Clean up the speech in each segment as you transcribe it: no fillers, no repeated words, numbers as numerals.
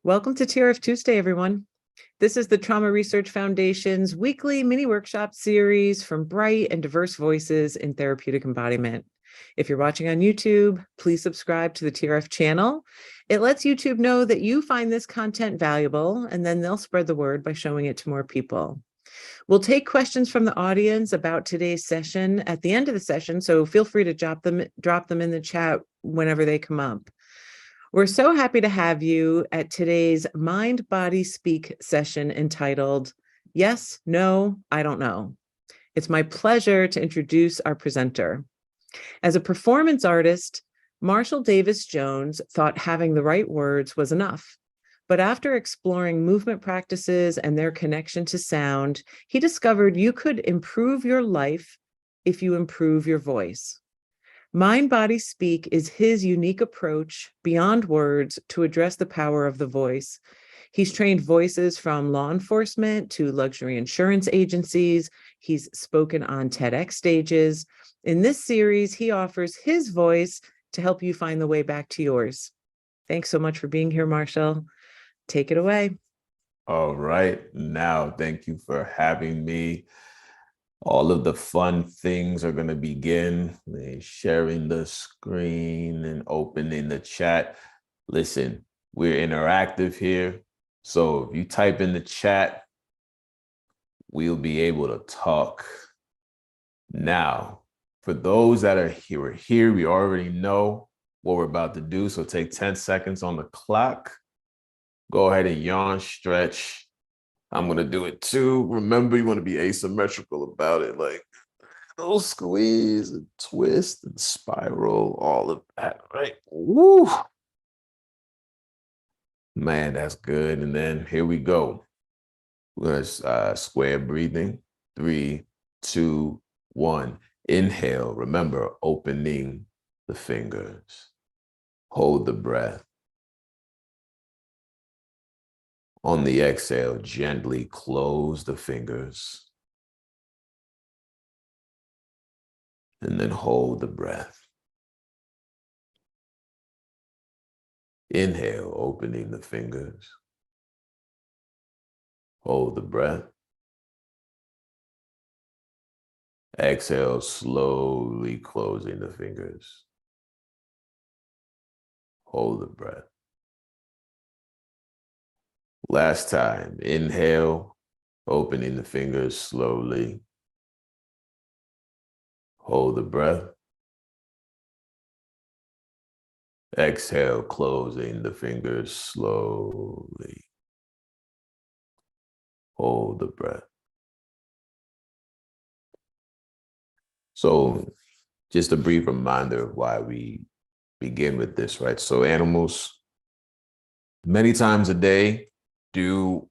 Welcome to TRF Tuesday, everyone. This is the Trauma Research Foundation's weekly mini workshop series from bright and diverse voices in therapeutic embodiment. If you're watching on YouTube, please subscribe to the TRF channel. It lets YouTube know that you find this content valuable, and then they'll spread the word by showing it to more people. We'll take questions from the audience about today's session at the end of the session, so feel free to drop them in the chat whenever they come up. We're so happy to have you at today's MindBodySpeak session entitled, Yes, No, I Don't Know. It's my pleasure to introduce our presenter. As a performance artist, Marshall Davis Jones thought having the right words was enough. But after exploring movement practices and their connection to sound, he discovered you could improve your life if you improve your voice. MindBodySpeak is his unique approach beyond words to address the power of the voice. He's trained voices from law enforcement to luxury insurance agencies. He's spoken on TEDx stages. In this series, he offers his voice to help you find the way back to yours. Thanks so much for being here, Marshall. Take it away. All right. Now, thank you for having me. All of the fun things are going to begin. Sharing the screen and opening the chat. Listen, we're interactive here. So if you type in the chat, we'll be able to talk. Now, for those that are here, we already know what we're about to do. So take 10 seconds on the clock. Go ahead and yawn, stretch. I'm going to do it too. Remember, you want to be asymmetrical about it. Like, no squeeze and twist and spiral, all of that, right? Woo! Man, that's good. And then here we go. We're going to square breathing. 3, 2, 1. Inhale. Remember, opening the fingers. Hold the breath. On the exhale, gently close the fingers. And then hold the breath. Inhale, opening the fingers. Hold the breath. Exhale, slowly closing the fingers. Hold the breath. Last time, inhale, opening the fingers slowly. Hold the breath. Exhale, closing the fingers slowly. Hold the breath. So just a brief reminder of why we begin with this, right? So animals, many times a day, do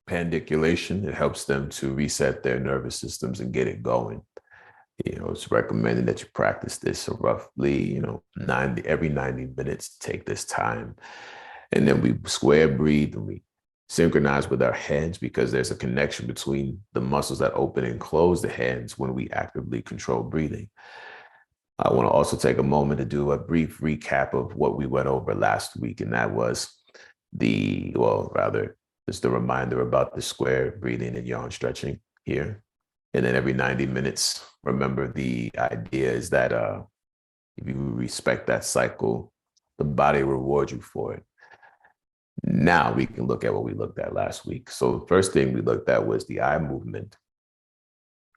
pandiculation. It helps them to reset their nervous systems and get it going. It's recommended that you practice this so roughly, every 90 minutes, take this time. And then we square breathe and we synchronize with our hands because there's a connection between the muscles that open and close the hands when we actively control breathing. I want to also take a moment to do a brief recap of what we went over last week. And that was just a reminder about the square breathing and yawn stretching here. And then every 90 minutes, remember the idea is that if you respect that cycle, the body rewards you for it. Now we can look at what we looked at last week. So the first thing we looked at was the eye movement.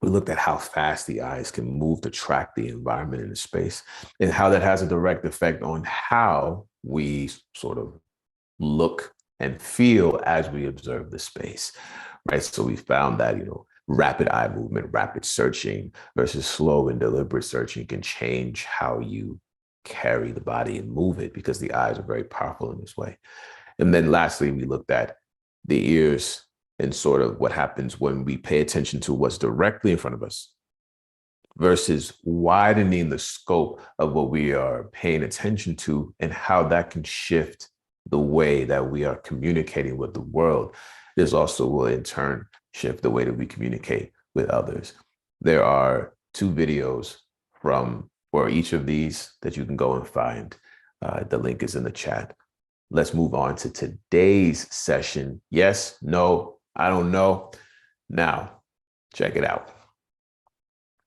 We looked at how fast the eyes can move to track the environment in the space and how that has a direct effect on how we sort of look and feel as we observe the space, right? So we found that, rapid eye movement, rapid searching versus slow and deliberate searching can change how you carry the body and move it because the eyes are very powerful in this way. And then lastly, we looked at the ears and sort of what happens when we pay attention to what's directly in front of us versus widening the scope of what we are paying attention to and how that can shift the way that we are communicating with the world. This also will in turn shift the way that we communicate with others. There are 2 videos for each of these that you can go and find. The link is in the chat. let's move on to today's session. Yes, no, I don't know. Now, check it out.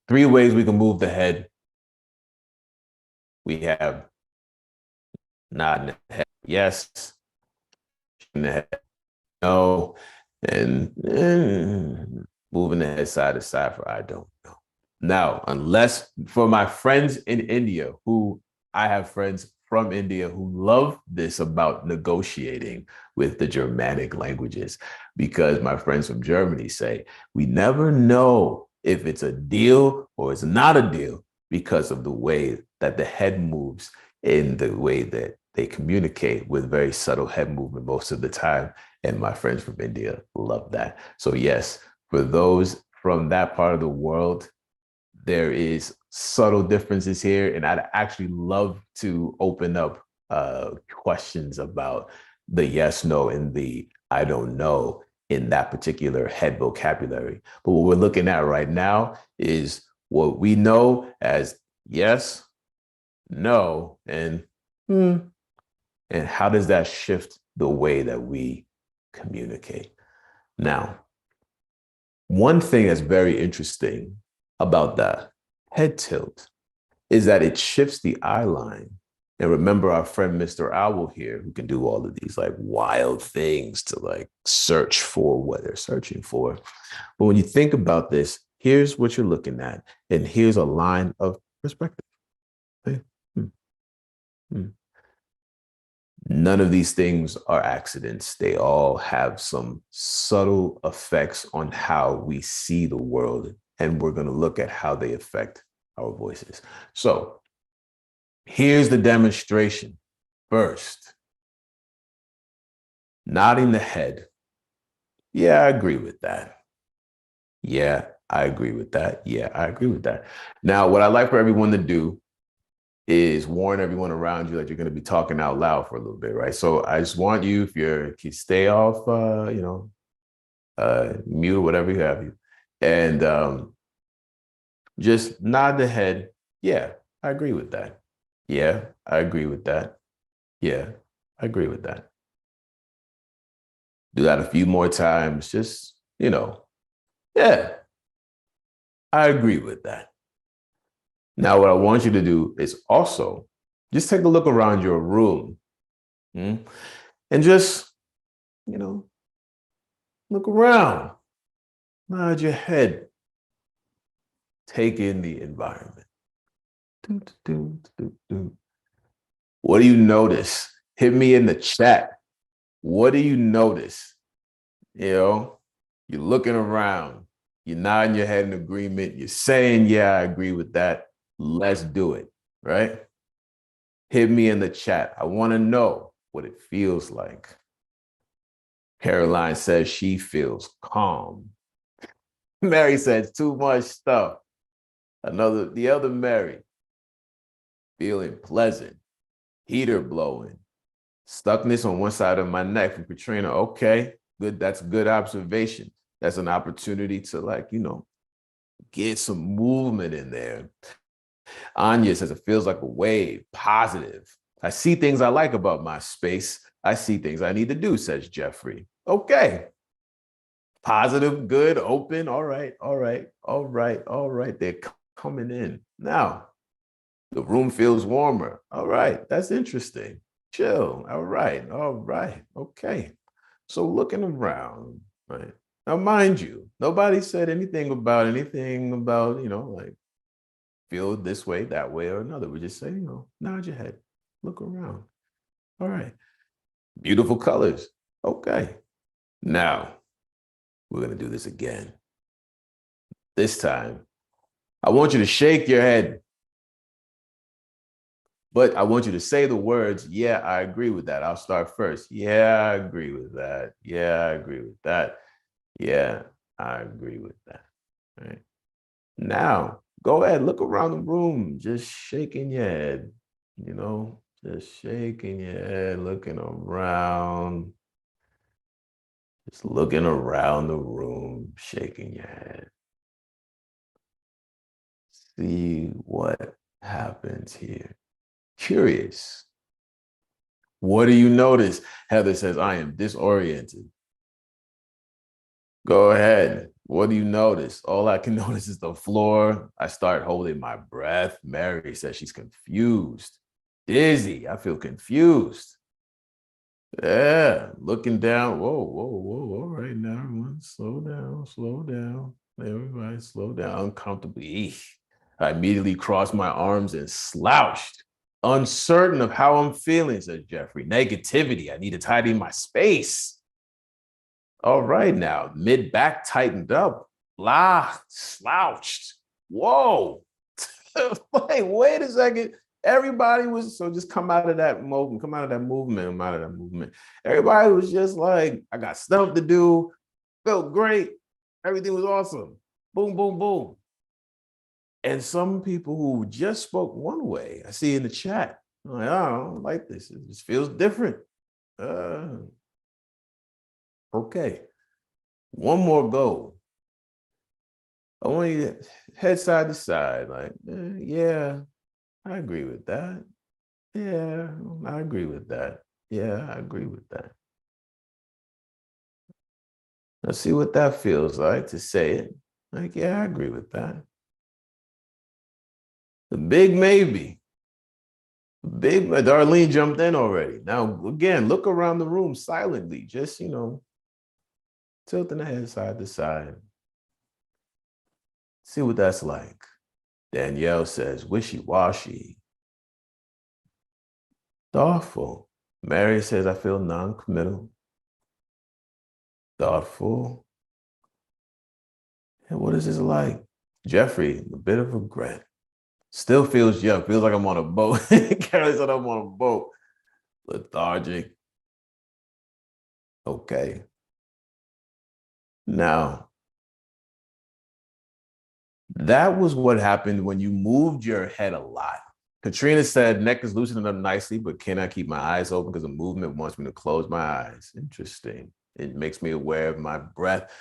3 ways we can move the head. We have nodding the head, yes, shaking the head, no, and moving the head side to side for I don't know. Now, unless for my friends in India, who I have friends from India who love this about negotiating with the Germanic languages, because my friends from Germany say, we never know if it's a deal or it's not a deal because of the way that the head moves in the way that they communicate with very subtle head movement most of the time. And my friends from India love that. So yes, for those from that part of the world, there is subtle differences here. And I'd actually love to open up questions about the yes, no, and the I don't know in that particular head vocabulary. But what we're looking at right now is what we know as yes, no, and and how does that shift the way that we communicate? Now, one thing that's very interesting about that head tilt is that it shifts the eye line. And remember our friend Mr. Owl here, who can do all of these like wild things to like search for what they're searching for. But when you think about this, here's what you're looking at, and here's a line of perspective. Okay? None of these things are accidents. They all have some subtle effects on how we see the world. And we're going to look at how they affect our voices. So here's the demonstration. First, nodding the head. Yeah, I agree with that. Yeah, I agree with that. Yeah, I agree with that. Now, what I'd like for everyone to do is warn everyone around you that you're going to be talking out loud for a little bit, right? So I just want you, if you stay off, mute or whatever you have you, and just nod the head. Yeah, I agree with that. Yeah, I agree with that. Yeah, I agree with that. Do that a few more times. Just, yeah, I agree with that. Now, what I want you to do is also just take a look around your room and just, look around, nod your head, take in the environment. What do you notice? Hit me in the chat. What do you notice? You're looking around, you're nodding your head in agreement, you're saying, yeah, I agree with that. Let's do it, right? Hit me in the chat. I want to know what it feels like. Caroline says she feels calm. Mary says too much stuff. The other Mary, feeling pleasant, heater blowing, stuckness on one side of my neck from Katrina. Okay, good. That's a good observation. That's an opportunity to get some movement in there. Anya says it feels like a wave, positive. I see things I like about my space. I see things I need to do, says Jeffrey. Okay. Positive, good, open. All right, all right, all right, all right. They're coming in. Now, the room feels warmer. All right, that's interesting. Chill. All right, okay. So looking around, right? Now, mind you, nobody said anything about feel this way, that way, or another. We just say, nod your head, look around. All right. Beautiful colors. Okay. Now, we're going to do this again. This time, I want you to shake your head, but I want you to say the words, yeah, I agree with that. I'll start first. Yeah, I agree with that. Yeah, I agree with that. Yeah, I agree with that. All right. Now, go ahead, look around the room, just shaking your head, just shaking your head, looking around, just looking around the room, shaking your head. See what happens here. Curious. What do you notice? Heather says, I am disoriented. Go ahead. What do you notice? All I can notice is the floor. I start holding my breath. Mary says she's confused. Dizzy. I feel confused. Yeah, looking down. Whoa, whoa, whoa. All right, now, everyone, slow down, slow down. Everybody, slow down. Uncomfortably. Eesh. I immediately crossed my arms and slouched, uncertain of how I'm feeling, says Jeffrey. Negativity. I need to tidy my space. All right, now, mid back tightened up. Blah, slouched. Whoa. Wait a second. Everybody was, so just come out of that moment, come out of that movement. Everybody was just like, I got stuff to do, felt great. Everything was awesome. Boom, boom, boom. And some people who just spoke one way, I see in the chat, I'm like, oh, I don't like this. It just feels different. Okay. One more go. I want you to head side to side, like, yeah, I agree with that. Yeah, I agree with that. Yeah, I agree with that. Let's see what that feels like to say it. Like, yeah, I agree with that. The big maybe. Big Darlene jumped in already. Now, again, look around the room silently, just, tilting the head side to side. See what that's like. Danielle says, wishy-washy. Thoughtful. Mary says, I feel non-committal. Thoughtful. And what is this like? Jeffrey, a bit of regret. Still feels young. Feels like I'm on a boat. Carrie said I'm on a boat. Lethargic. Okay. Now, that was what happened when you moved your head a lot. Katrina said, neck is loosening up nicely, but can I keep my eyes open because the movement wants me to close my eyes? Interesting. It makes me aware of my breath.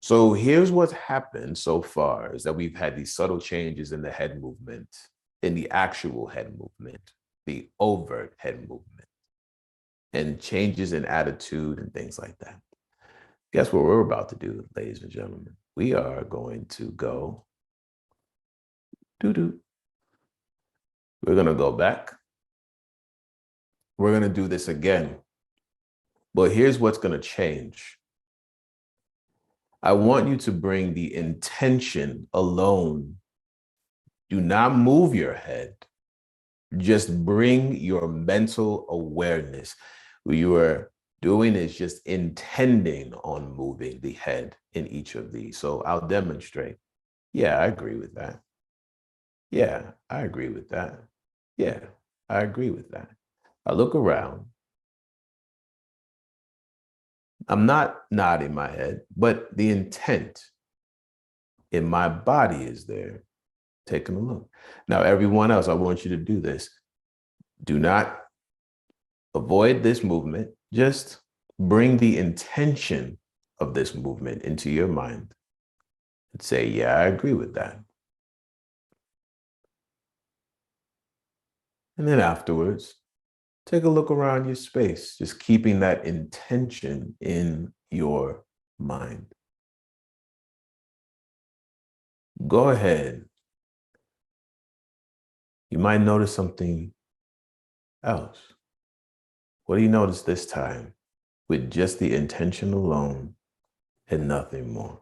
So here's what's happened so far is that we've had these subtle changes in the head movement, in the actual head movement, the overt head movement, and changes in attitude and things like that. Guess what we're about to do, ladies and gentlemen? We are going to go doo-doo. We're going to go back. We're going to do this again. But here's what's going to change. I want you to bring the intention alone. Do not move your head. Just bring your mental awareness. What you are doing is just intending on moving the head in each of these. So I'll demonstrate. Yeah, I agree with that. Yeah, I agree with that. Yeah, I agree with that. I look around. I'm not nodding my head, but the intent in my body is there. Taking a look. Now, everyone else, I want you to do this. Do not avoid this movement. Just bring the intention of this movement into your mind and say, yeah, I agree with that. And then afterwards, take a look around your space, just keeping that intention in your mind. Go ahead. You might notice something else. What do you notice this time with just the intention alone and nothing more?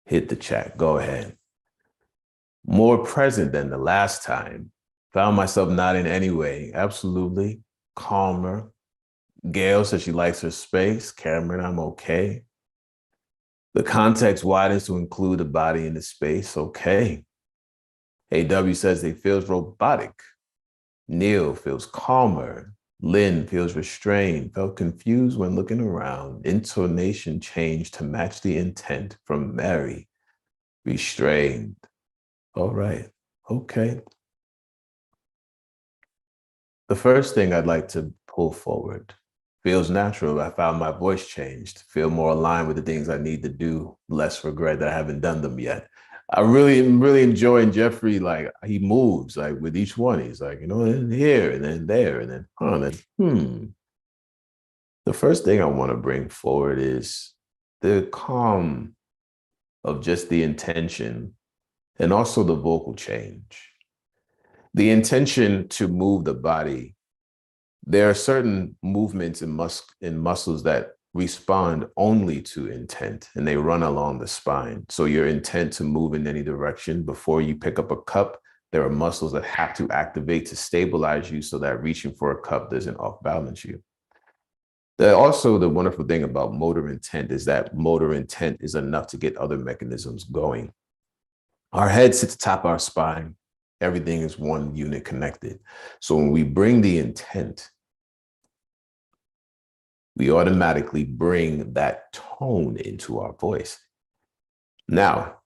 Hit the chat. Go ahead. More present than the last time. Found myself nodding anyway. Absolutely. Calmer. Gail says she likes her space. Cameron, I'm okay. The context widens to include the body in the space. Okay. AW says it feels robotic. Neil feels calmer. Lynn feels restrained, felt confused when looking around. Intonation changed to match the intent from Mary. Restrained. All right. Okay. The first thing I'd like to pull forward feels natural. I found my voice changed, feel more aligned with the things I need to do, less regret that I haven't done them yet. I really am really enjoying Jeffrey. Like he moves like with each one. He's like, and here and then there and then, and then. The first thing I want to bring forward is the calm of just the intention and also the vocal change. The intention to move the body. There are certain movements in muscles that respond only to intent, and they run along the spine. So your intent to move in any direction before you pick up a cup, there are muscles that have to activate to stabilize you so that reaching for a cup doesn't off balance you. Also, the wonderful thing about motor intent is that motor intent is enough to get other mechanisms going. Our head sits atop our spine. Everything is one unit connected. So when we bring the intent, we automatically bring that tone into our voice. Now,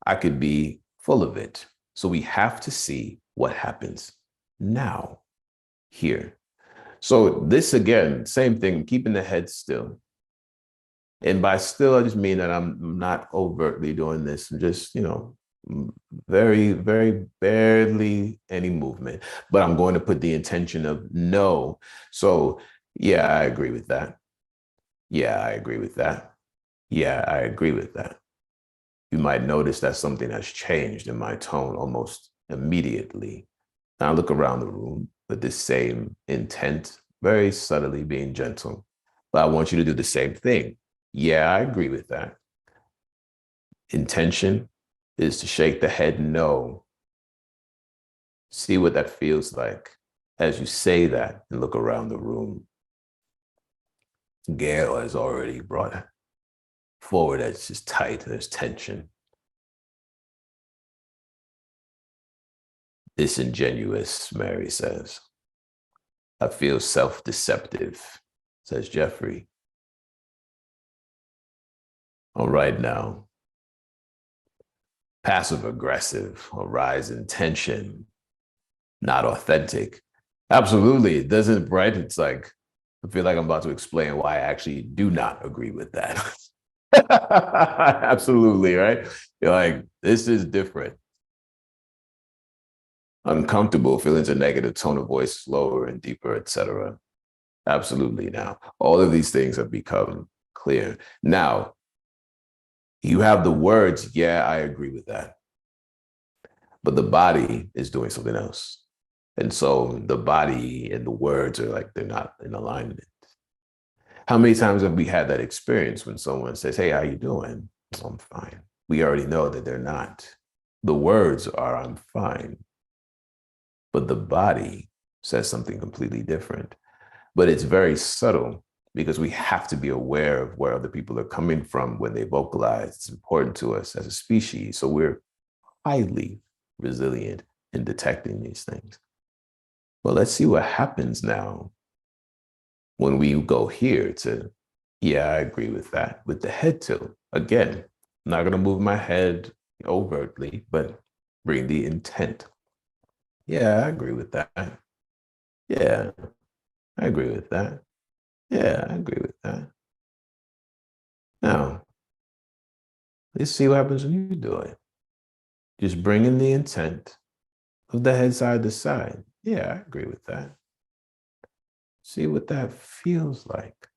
I could be full of it. So we have to see what happens now, here. So this, again, same thing, keeping the head still. And by still, I just mean that I'm not overtly doing this. I'm just, very, very barely any movement. But I'm going to put the intention of no. So yeah, I agree with that. Yeah, I agree with that. Yeah, I agree with that. You might notice that something has changed in my tone almost immediately. Now I look around the room with this same intent, very subtly being gentle. But I want you to do the same thing. Yeah, I agree with that. Intention is to shake the head no. See what that feels like as you say that and look around the room. Gail has already brought it forward. It's just tight. There's tension. Disingenuous, Mary says. I feel self-deceptive, says Jeffrey. All right now. Passive-aggressive, a rise in tension, not authentic. Absolutely, it doesn't, right? It's like, I feel like I'm about to explain why I actually do not agree with that. Absolutely, right? You're like, this is different. Uncomfortable, feelings of negative, tone of voice slower and deeper, etc. Absolutely. Now, all of these things have become clear. Now, you have the words, yeah, I agree with that. But the body is doing something else. And so the body and the words are like, they're not in alignment. How many times have we had that experience when someone says, hey, how you doing? I'm fine. We already know that they're not. The words are, I'm fine. But the body says something completely different. But it's very subtle because we have to be aware of where other people are coming from when they vocalize. It's important to us as a species. So we're highly resilient in detecting these things. Well, let's see what happens now when we go here to, yeah, I agree with that, with the head tilt. Again, I'm not going to move my head overtly, but bring the intent. Yeah, I agree with that. Yeah, I agree with that. Yeah, I agree with that. Now, let's see what happens when you do it. Just bring in the intent of the head side to side. Yeah, I agree with that. See what that feels like.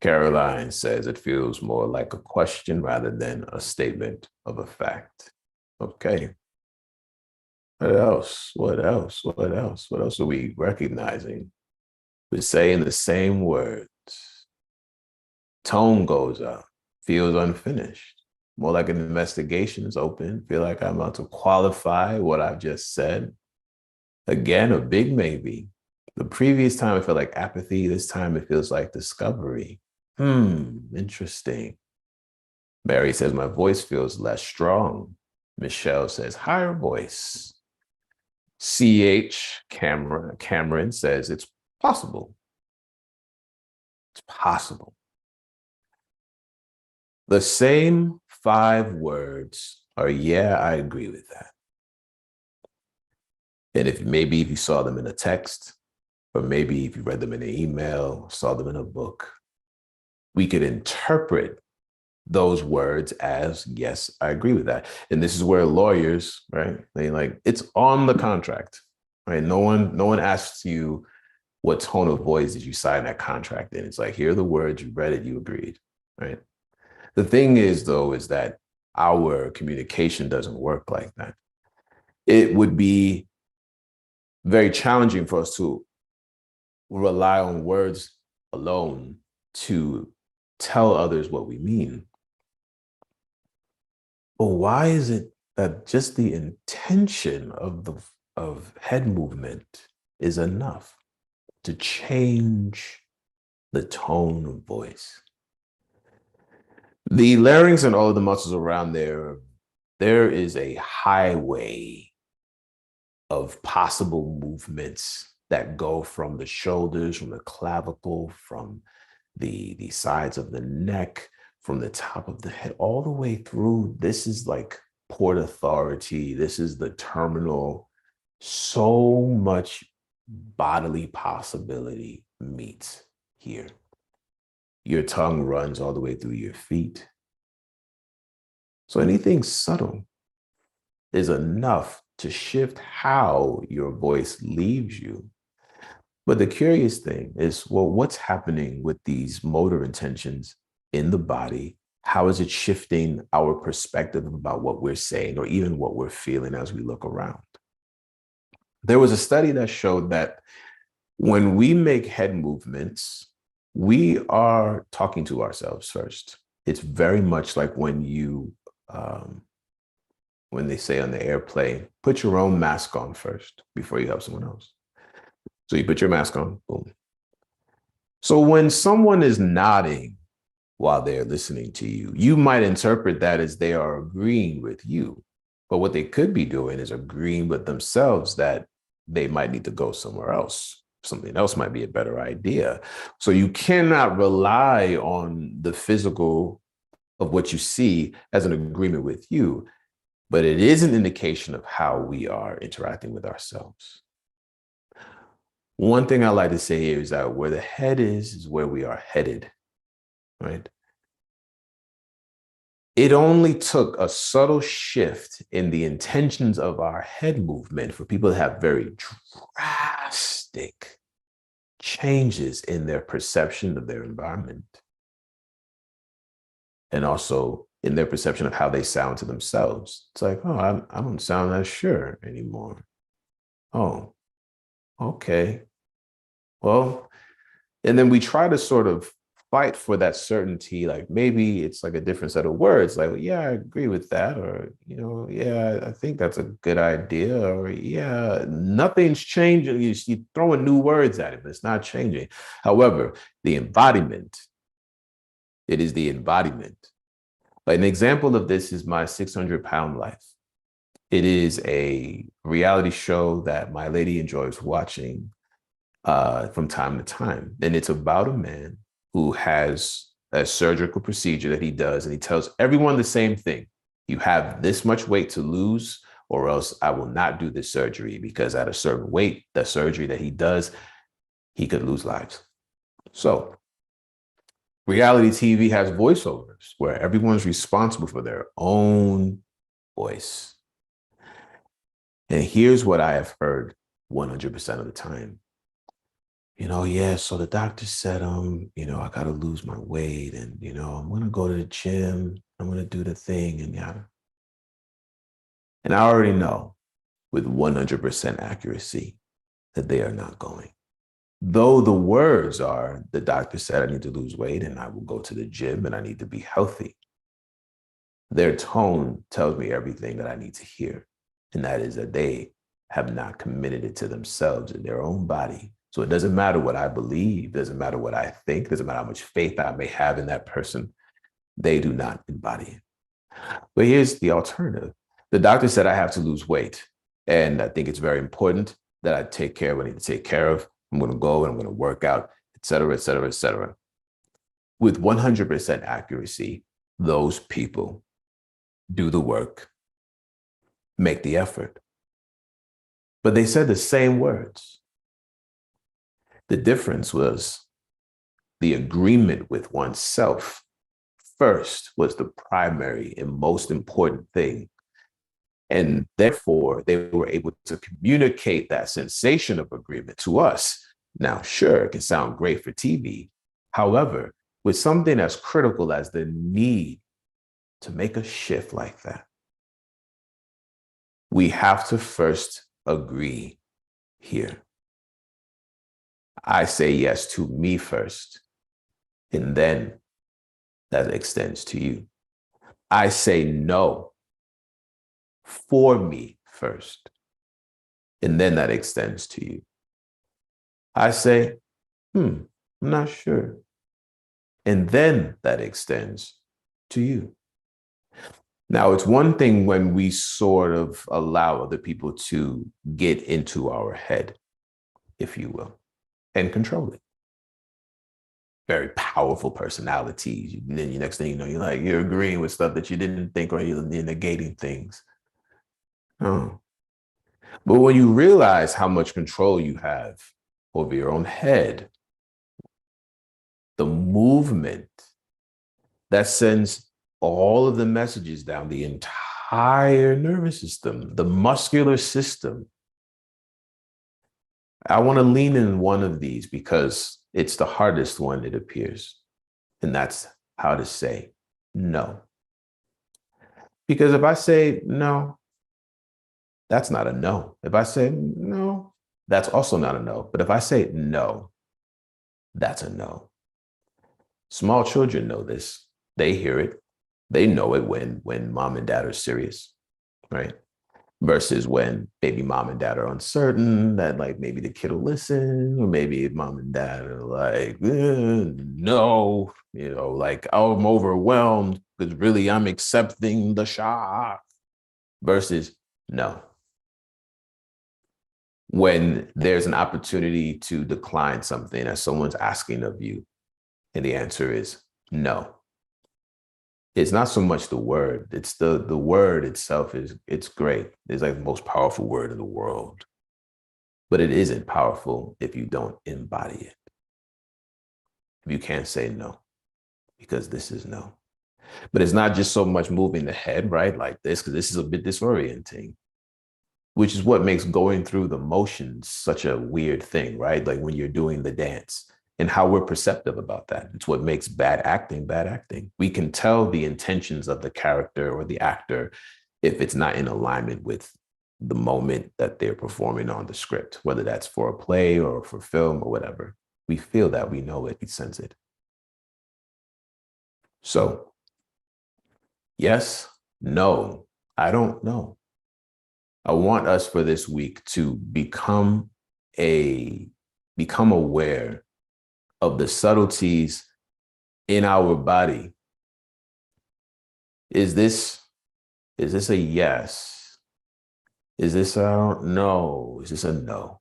Caroline says it feels more like a question rather than a statement of a fact. Okay. What else? What else? What else? What else are we recognizing? We're saying the same words. Tone goes up, feels unfinished. More like an investigation is open. Feel like I'm about to qualify what I've just said. Again, a big maybe. The previous time it felt like apathy. This time it feels like discovery. Interesting. Mary says, my voice feels less strong. Michelle says, higher voice. Cameron says, it's possible. It's possible. The same 5 words are, yeah, I agree with that. And if you saw them in a text, or maybe if you read them in an email, saw them in a book, we could interpret those words as, yes, I agree with that. And this is where lawyers, right? They like, it's on the contract, right? No one asks you what tone of voice did you sign that contract in. It's like, here are the words, you read it, you agreed, right? The thing is, though, is that our communication doesn't work like that. It would be very challenging for us to rely on words alone to tell others what we mean. But why is it that just the intention of head movement is enough to change the tone of voice? The larynx and all of the muscles around there is a highway of possible movements that go from the shoulders, from the clavicle, from the sides of the neck, from the top of the head, all the way through. This is like Port Authority. This is the terminal. So much bodily possibility meets here. Your tongue runs all the way through your feet. So anything subtle is enough to shift how your voice leaves you. But the curious thing is, well, what's happening with these motor intentions in the body? How is it shifting our perspective about what we're saying or even what we're feeling as we look around? There was a study that showed that when we make head movements, we are talking to ourselves first. It's very much like when they say on the airplane, put your own mask on first before you help someone else. So you put your mask on, boom. So when someone is nodding while they're listening to you, you might interpret that as they are agreeing with you. But what they could be doing is agreeing with themselves that they might need to go somewhere else. Something else might be a better idea. So you cannot rely on the physical of what you see as an agreement with you, but it is an indication of how we are interacting with ourselves. One thing I like to say here is that where the head is where we are headed, right? It only took a subtle shift in the intentions of our head movement for people to have very drastic changes in their perception of their environment. And also in their perception of how they sound to themselves. It's like, oh, I don't sound as sure anymore. Oh, okay. Well, and then we try to sort of fight for that certainty. Like maybe it's like a different set of words. Like, well, yeah, I agree with that. Or, yeah, I think that's a good idea. Or, yeah, nothing's changing. You're throwing new words at it, but it's not changing. However, the embodiment, it is the embodiment. Like an example of this is my 600-pound life. It is a reality show that my lady enjoys watching from time to time. And it's about a man who has a surgical procedure that he does, and he tells everyone the same thing. You have this much weight to lose, or else I will not do this surgery, because at a certain weight, the surgery that he does, he could lose lives. So reality TV has voiceovers where everyone's responsible for their own voice. And here's what I have heard 100% of the time. Yeah, so the doctor said, I got to lose my weight, and, I'm going to go to the gym. I'm going to do the thing, and yada. And I already know with 100% accuracy that they are not going. Though the words are, the doctor said I need to lose weight and I will go to the gym and I need to be healthy. Their tone tells me everything that I need to hear. And that is that they have not committed it to themselves in their own body. So it doesn't matter what I believe, doesn't matter what I think, doesn't matter how much faith I may have in that person. They do not embody it. But here's the alternative. The doctor said I have to lose weight. And I think it's very important that I take care of what I need to take care of. I'm going to go and I'm going to work out, et cetera, et cetera, et cetera. With 100% accuracy, those people do the work, make the effort. But they said the same words. The difference was the agreement with oneself first was the primary and most important thing. And therefore, they were able to communicate that sensation of agreement to us. Now, sure, it can sound great for TV. However, with something as critical as the need to make a shift like that, we have to first agree here. I say yes to me first, and then that extends to you. I say no for me first, and then that extends to you. I say, I'm not sure, and then that extends to you. Now, it's one thing when we sort of allow other people to get into our head, if you will, and control it. Very powerful personalities. And then the next thing you know, you're agreeing with stuff that you didn't think, or you're negating things. Oh. But when you realize how much control you have over your own head, the movement that sends all of the messages down the entire nervous system, the muscular system. I want to lean in one of these because it's the hardest one, it appears. And that's how to say no. Because if I say no, that's not a no. If I say no, that's also not a no. But if I say no, that's a no. Small children know this. They hear it. They know it when mom and dad are serious, right? Versus when baby mom and dad are uncertain, that like maybe the kid will listen, or maybe mom and dad are like, no, like, oh, I'm overwhelmed because really I'm accepting the shock. Versus no. When there's an opportunity to decline something that someone's asking of you, and the answer is no. It's not so much the word, it's the word itself it's great. It's like the most powerful word in the world. But it isn't powerful if you don't embody it. If you can't say no, because this is no. But it's not just so much moving the head, right? Like this, because this is a bit disorienting, which is what makes going through the motions such a weird thing, right? Like when you're doing the dance. And how we're perceptive about that. It's what makes bad acting bad acting. We can tell the intentions of the character or the actor if it's not in alignment with the moment that they're performing on the script, whether that's for a play or for film or whatever. We feel that, we know it, we sense it. So, yes, no, I don't know. I want us for this week to become aware of the subtleties in our body. Is this a yes? Is this a I don't know? Is this a no?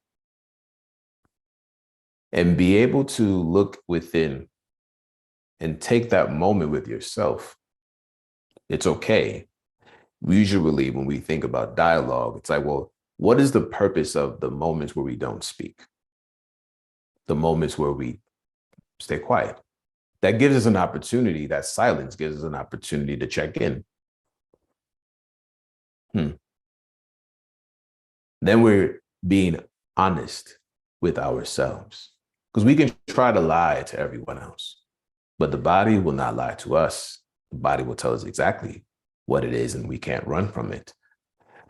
And be able to look within and take that moment with yourself. It's okay. Usually when we think about dialogue, it's like, well, what is the purpose of the moments where we don't speak? The moments where we stay quiet. That gives us an opportunity, that silence gives us an opportunity to check in. Then we're being honest with ourselves, because we can try to lie to everyone else, but the body will not lie to us. The body will tell us exactly what it is, and we can't run from it.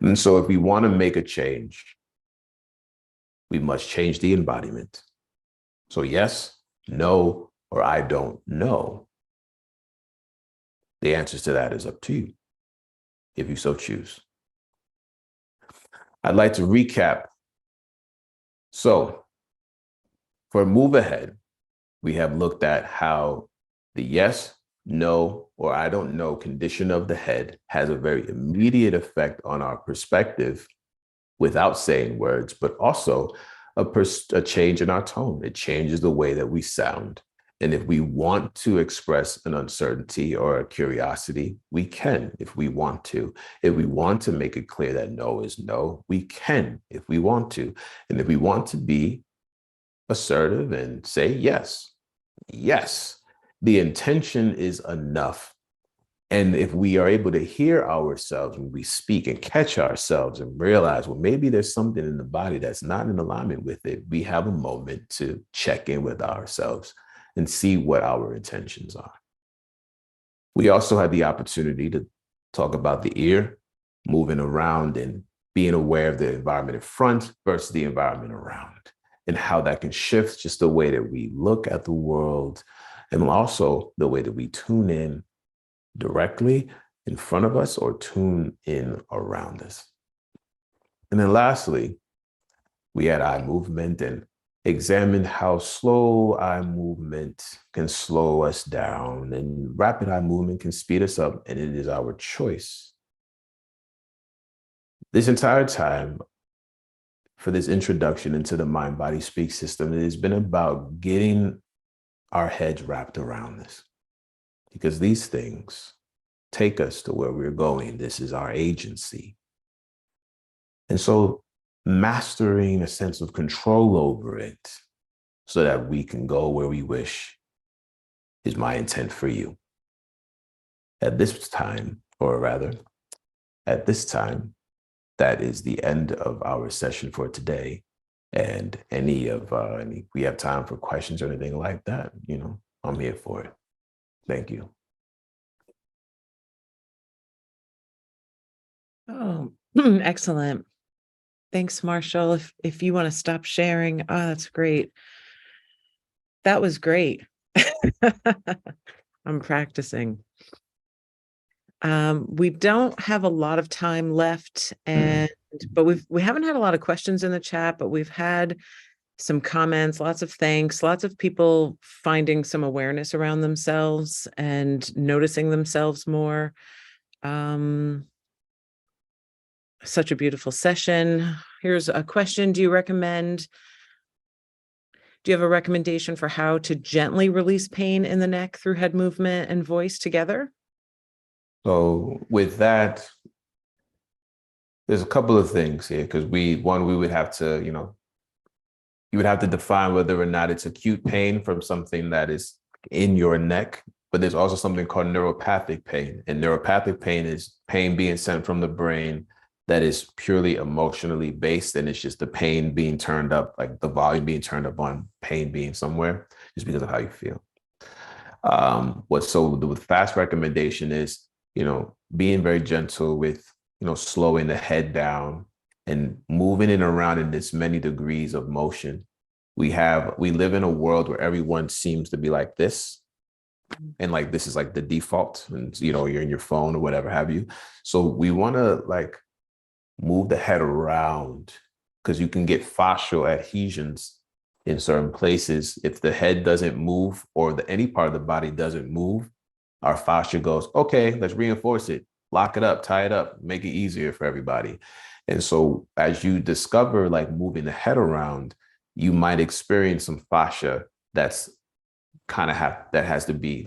And so if we want to make a change, we must change the embodiment. So yes, no, or I don't know. The answers to that is up to you, if you so choose. I'd like to recap. So for move ahead, we have looked at how the yes, no, or I don't know condition of the head has a very immediate effect on our perspective without saying words, but also a change in our tone. It changes the way that we sound. And if we want to express an uncertainty or a curiosity, we can if we want to. If we want to make it clear that no is no, we can if we want to. And if we want to be assertive and say yes, yes, the intention is enough And if we are able to hear ourselves when we speak and catch ourselves and realize, well, maybe there's something in the body that's not in alignment with it, we have a moment to check in with ourselves and see what our intentions are. We also had the opportunity to talk about the ear, moving around and being aware of the environment in front versus the environment around, and how that can shift just the way that we look at the world, and also the way that we tune in directly in front of us or tune in around us. And then lastly, we had eye movement and examined how slow eye movement can slow us down, and rapid eye movement can speed us up, and it is our choice. This entire time, for this introduction into the MindBodySpeak system, it has been about getting our heads wrapped around this, because these things take us to where we're going. This is our agency. And so mastering a sense of control over it so that we can go where we wish is my intent for you. At this time, that is the end of our session for today. And we have time for questions or anything like that, I'm here for it. Thank you. Oh, excellent. Thanks, Marshall. If you want to stop sharing, that's great. That was great. I'm practicing. We don't have a lot of time left, but we haven't had a lot of questions in the chat, but we've had some comments, lots of thanks, lots of people finding some awareness around themselves and noticing themselves more. Such a beautiful session. Here's a question. Do you have a recommendation for how to gently release pain in the neck through head movement and voice together? So with that, there's a couple of things here, because we would have to, you would have to define whether or not it's acute pain from something that is in your neck, but there's also something called neuropathic pain. And neuropathic pain is pain being sent from the brain that is purely emotionally based, and it's just the pain being turned up, like the volume being turned up on pain being somewhere, just because of how you feel. The fast recommendation is, being very gentle with, slowing the head down and moving it around in this many degrees of motion. We live in a world where everyone seems to be like this, and like this is like the default, and you're in your phone or whatever have you. So we want to move the head around, because you can get fascial adhesions in certain places. If the head doesn't move, or any part of the body doesn't move, our fascia goes, okay, let's reinforce it, lock it up, tie it up, make it easier for everybody. And so as you discover moving the head around, you might experience some fascia that has to be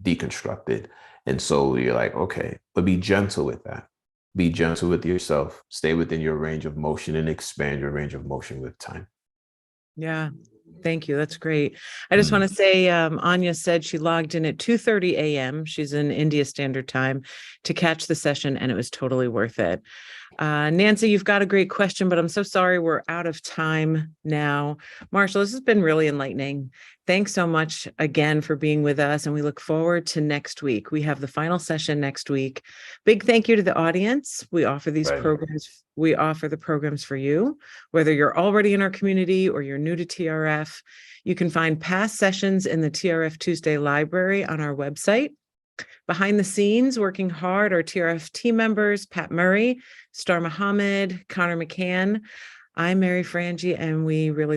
deconstructed. And so you're like, okay, but be gentle with that. Be gentle with yourself, stay within your range of motion, and expand your range of motion with time. Yeah, thank you. That's great. I just want to say, Anya said she logged in at 2:30 a.m. She's in India Standard Time to catch the session, and it was totally worth it. Nancy, you've got a great question, but I'm so sorry we're out of time now. Marshall, this has been really enlightening. Thanks so much again for being with us, and we look forward to next week. We have the final session next week. Big thank you to the audience. We offer these programs. We offer the programs for you, whether you're already in our community or you're new to TRF. You can find past sessions in the TRF Tuesday library on our website. Behind the scenes, working hard, are TRF team members, Pat Murray, Star Muhammad, Connor McCann. I'm Mary Frangie, and we really look